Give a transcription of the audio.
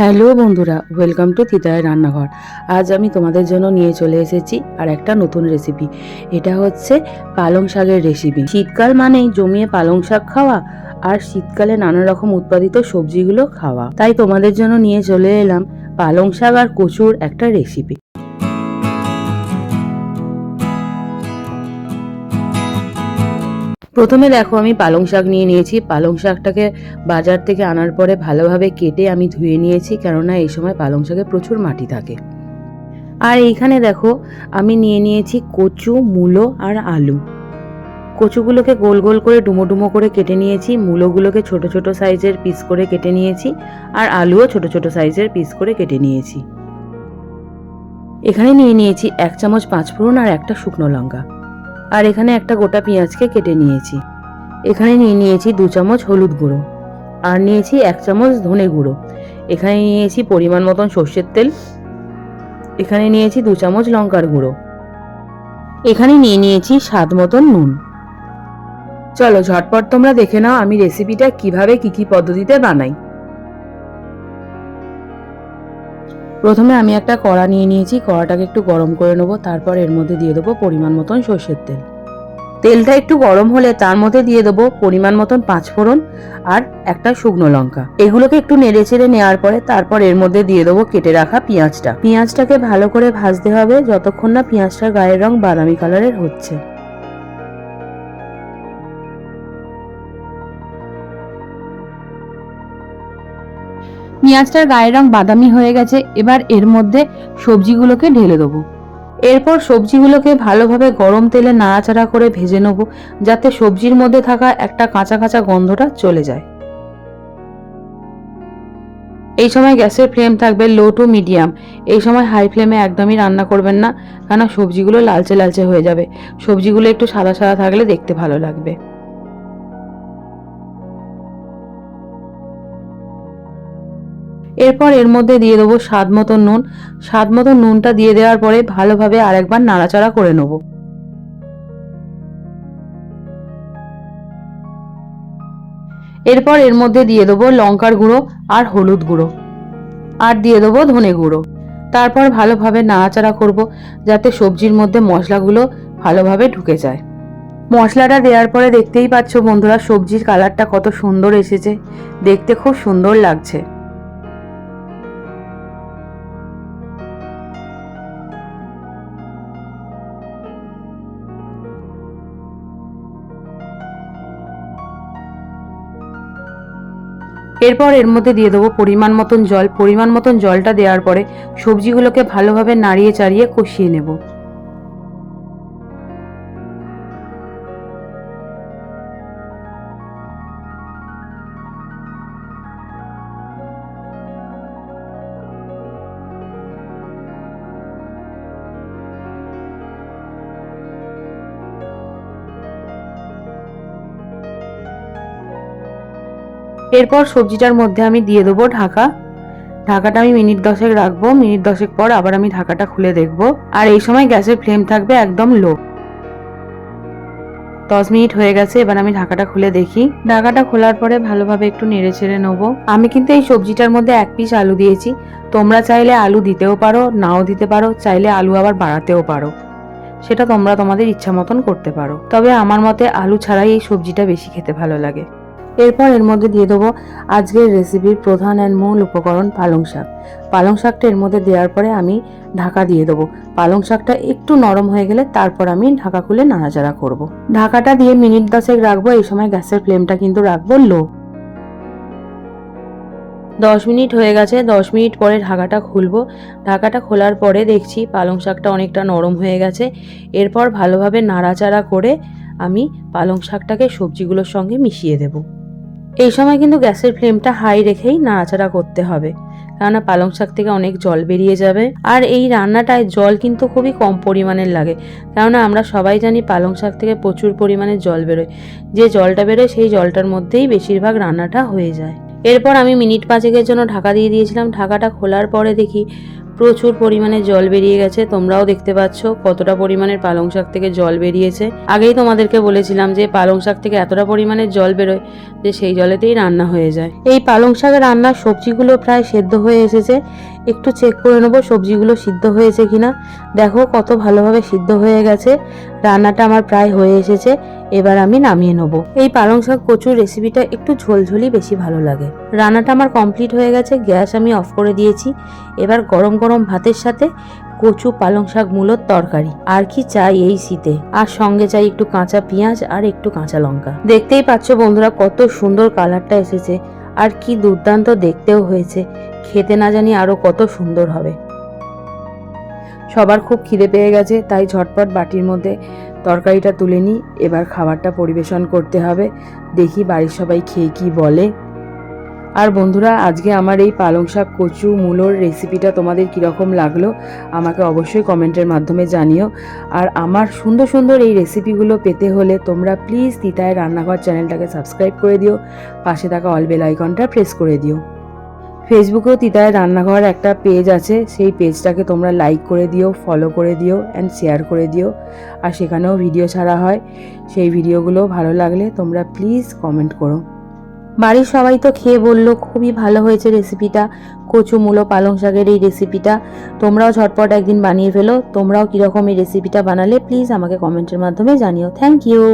Hello বন্ধুরা, welcome to তিতায়ের রান্নাঘর। আজ আমি তোমাদের জন্য নিয়ে চলে এসেছি আর একটা নতুন রেসিপি। এটা হচ্ছে পালং শাকের রেসিপি। শীতকাল মানেই জমিয়ে পালং শাক খাওয়া আর শীতকালে নানা রকম উৎপাদিত সবজিগুলো খাওয়া। তাই তোমাদের জন্য নিয়ে চলে এলাম পালং শাক আর কচুর একটা রেসিপি। প্রথমে দেখো, আমি পালং শাক নিয়ে নিয়েছি। পালং শাকটাকে বাজার থেকে আনার পরে ভালোভাবে কেটে আমি ধুয়ে নিয়েছি, কেননা এই সময় পালং শাকে প্রচুর মাটি থাকে। আর এইখানে দেখো, আমি নিয়ে নিয়েছি কচু, মূলো আর আলু। কচুগুলোকে গোল গোল করে ডুমো ডুমো করে কেটে নিয়েছি, মূলোগুলোকে ছোট ছোট সাইজের পিস করে কেটে নিয়েছি, আর আলুও ছোট ছোট সাইজের পিস করে কেটে নিয়েছি। এখানে নিয়ে নিয়েছি 1 চামচ পাঁচফোড়ন আর একটা শুকনো লঙ্কা। আর এখানে একটা গোটা পেঁয়াজকে কেটে নিয়েছি। এখানে নিয়ে নিয়েছি 2 চামচ হলুদ গুঁড়ো, আর নিয়েছি 1 চামচ ধনে গুঁড়ো। এখানে নিয়েছি পরিমাণ মতন সর্ষের তেল। এখানে নিয়েছি 2 চামচ লঙ্কার গুঁড়ো। এখানে নিয়ে নিয়েছি স্বাদ মতন নুন। চলো ঝটপট তোমরা দেখে নাও আমি রেসিপিটা কিভাবে কি পদ্ধতিতে বানাই। প্রথমে আমি একটা কড়া নিয়ে নিয়েছি। কড়াটাকে একটু গরম করে নেবো, তারপর এর মধ্যে দিয়ে দেবো পরিমাণ মতন সর্ষের তেল। তেলটা একটু গরম হলে তার মধ্যে দিয়ে দেবো পরিমাণ মতন পাঁচফোড়ন আর একটা শুকনো লঙ্কা। এগুলোকে একটু নেড়ে চেড়ে নেওয়ার পরে তারপর এর মধ্যে দিয়ে দেবো কেটে রাখা পেঁয়াজটা। পেঁয়াজটাকে ভালো করে ভাজতে হবে যতক্ষণ না পেঁয়াজটার গায়ের রং বাদামি কালারের হচ্ছে। পেঁয়াজটার গায়ের রং বাদামি হয়ে গেছে, এবার এর মধ্যে সবজিগুলোকে ঢেলে দেবো। এরপর সবজিগুলোকে ভালোভাবে গরম তেলে নাড়াচাড়া করে ভেজে নেব, যাতে সবজির মধ্যে থাকা একটা কাঁচা কাঁচা গন্ধটা চলে যায়। এই সময় গ্যাসের ফ্লেম থাকবে লো টু মিডিয়াম। এই সময় হাই ফ্লেমে একদমই রান্না করবেন না, কেন সবজিগুলো লালচে লালচে হয়ে যাবে। সবজিগুলো একটু সাদা সাদা থাকলে দেখতে ভালো লাগবে। এরপর এর মধ্যে দিয়ে দেবো স্বাদ মতো নুন। স্বাদ মতো নুনটা দিয়ে দেওয়ার পরে ভালোভাবে আরেকবার নাড়াচাড়া করে নেব। এরপর এর মধ্যে দিয়ে দেবো লঙ্কার গুঁড়ো আর হলুদ গুঁড়ো, আর দিয়ে দেবো ধনে গুঁড়ো। তারপর ভালোভাবে নাড়াচাড়া করব, যাতে সবজির মধ্যে মশলাগুলো ভালোভাবে ঢুকে যায়। মশলাটা দেওয়ার পরে দেখতেই পাচ্ছ বন্ধুরা, সবজির কালারটা কত সুন্দর এসেছে, দেখতে খুব সুন্দর লাগছে। এরপর এর মধ্যে দিয়ে দেবো পরিমাণ মতন জল। পরিমাণ মতন জলটা দেওয়ার পরে সবজিগুলোকে ভালোভাবে নাড়িয়ে চাড়িয়ে কষিয়ে নেব। এরপর সবজিটার মধ্যে আমি দিয়ে দেবো ঢাকা। ঢাকাটা আমি মিনিট 10 রাখবো। মিনিট 10 পর আবার আমি ঢাকাটা খুলে দেখবো, আর এই সময় গ্যাসের ফ্লেম থাকবে একদম লো। 10 মিনিট হয়ে গেছে, এবার আমি ঢাকাটা খুলে দেখি। ঢাকাটা খোলার পরে ভালোভাবে একটু নেড়ে ছেড়ে নেবো। আমি কিন্তু এই সবজিটার মধ্যে 1 পিস আলু দিয়েছি। তোমরা চাইলে আলু দিতেও পারো, নাও দিতে পারো, চাইলে আলু আবার বাড়াতেও পারো। সেটা তোমরা তোমাদের ইচ্ছা মতন করতে পারো, তবে আমার মতে আলু ছাড়াই এই সবজিটা বেশি খেতে ভালো লাগে। এরপর এর মধ্যে দিয়ে দেবো আজকের রেসিপির প্রধান এন্ড মূল উপকরণ পালং শাক। পালং শাকটা এর মধ্যে দেওয়ার পরে আমি ঢাকা দিয়ে দেবো। পালং শাকটা একটু নরম হয়ে গেলে তারপর আমি ঢাকা খুলে নাড়াচাড়া করব। ঢাকাটা দিয়ে মিনিট 10 রাখবো। এই সময় গ্যাসের ফ্লেমটা কিন্তু রাখবো লো। 10 মিনিট হয়ে গেছে। 10 মিনিট পরে ঢাকাটা খুলবো। ঢাকাটা খোলার পরে দেখছি পালং শাকটা অনেকটা নরম হয়ে গেছে। এরপর ভালোভাবে নাড়াচাড়া করে আমি পালং শাকটাকে সবজিগুলোর সঙ্গে মিশিয়ে দেবো। এই সময় কিন্তু গ্যাসের ফ্লেমটা হাই রেখেই নাড়াচাড়া করতে হবে, কেননা পালং শাক থেকে অনেক জল বেরিয়ে যাবে। আর এই রান্নাটায় জল কিন্তু খুবই কম পরিমাণের লাগে, কেননা আমরা সবাই জানি পালং শাক থেকে প্রচুর পরিমাণে জল বেরোয়। যে জলটা বেরোয় সেই জলটার মধ্যেই বেশিরভাগ রান্নাটা হয়ে যায়। এরপর আমি মিনিট 5 জন্য ঢাকা দিয়ে দিয়েছিলাম। ঢাকাটা খোলার পরে দেখি প্রচুর পরিমাণে জল বেরিয়ে গেছে। তোমরাও দেখতে পাচ্ছ কতটা পরিমাণের পালং শাক থেকে জল বেরিয়েছে। আগেই তোমাদেরকে বলেছিলাম যে পালং শাক থেকে এতটা পরিমাণে জল বেরোয় যে সেই জলেতেই রান্না হয়ে যায়। এই পালং শাকের রান্নার সবজিগুলো প্রায় সেদ্ধ হয়ে এসেছে। একটু চেক করে নেবো সবজিগুলো সিদ্ধ হয়েছে কিনা। দেখো কত ভালোভাবে সিদ্ধ হয়ে গেছে। রান্নাটা আমার প্রায় হয়ে এসেছে। এবার আমি নামিয়ে নেব। এই পালং শাক কচুর রেসিপিটা একটু ঝোলঝোলি বেশি ভালো লাগে। রান্নাটা আমার কমপ্লিট হয়ে গেছে। গ্যাস আমি অফ করে দিয়েছি। এবার গরম গরম ভাতের সাথে কচু পালং শাক মূলোর তরকারি। আর কি চাই এই শীতে। আর সঙ্গে চাই একটু কাঁচা পেঁয়াজ আর একটু কাঁচা লঙ্কা। দেখতেই পাচ্ছ বন্ধুরা কত সুন্দর কালারটা এসেছে। আর কি দুর্দান্ত দেখতেও হয়েছে। খেতে না জানি আরো কত সুন্দর হবে। সবার খুব খিদে পেয়ে গেছে, তাই ঝটপট বাটির মধ্যে তরকারিটা তুলে নিই। এবার খাবারটা পরিবেশন করতে হবে। দেখি বাড়ির সবাই খেয়ে কি বলে। আর বন্ধুরা, আজকে আমার এই পালং শাক কচু মূলোর রেসিপিটা তোমাদের কীরকম লাগলো আমাকে অবশ্যই কমেন্টের মাধ্যমে জানিও। আর আমার সুন্দর সুন্দর এই রেসিপিগুলো পেতে হলে তোমরা প্লিজ তিতায়ের রান্নাঘর চ্যানেলটাকে সাবস্ক্রাইব করে দিও। পাশে থাকা অল বেল আইকনটা প্রেস করে দিও। ফেসবুকেও তিতায়ের রান্নাঘর একটা পেজ আছে, সেই পেজটাকে তোমরা লাইক করে দিও, ফলো করে দিও অ্যান্ড শেয়ার করে দিও। আর সেখানেও ভিডিও ছাড়া হয়, সেই ভিডিওগুলো ভালো লাগলে তোমরা প্লিজ কমেন্ট করো। বাড়ির সবাই তো খেয়ে বললো খুবই ভালো হয়েছে রেসিপিটা, কচু মূলো পালং শাকের এই রেসিপিটা। তোমরাও ঝটপট একদিন বানিয়ে ফেলো। তোমরাও কীরকম এই রেসিপিটা বানালে প্লিজ আমাকে কমেন্টের মাধ্যমে জানিও। Thank you.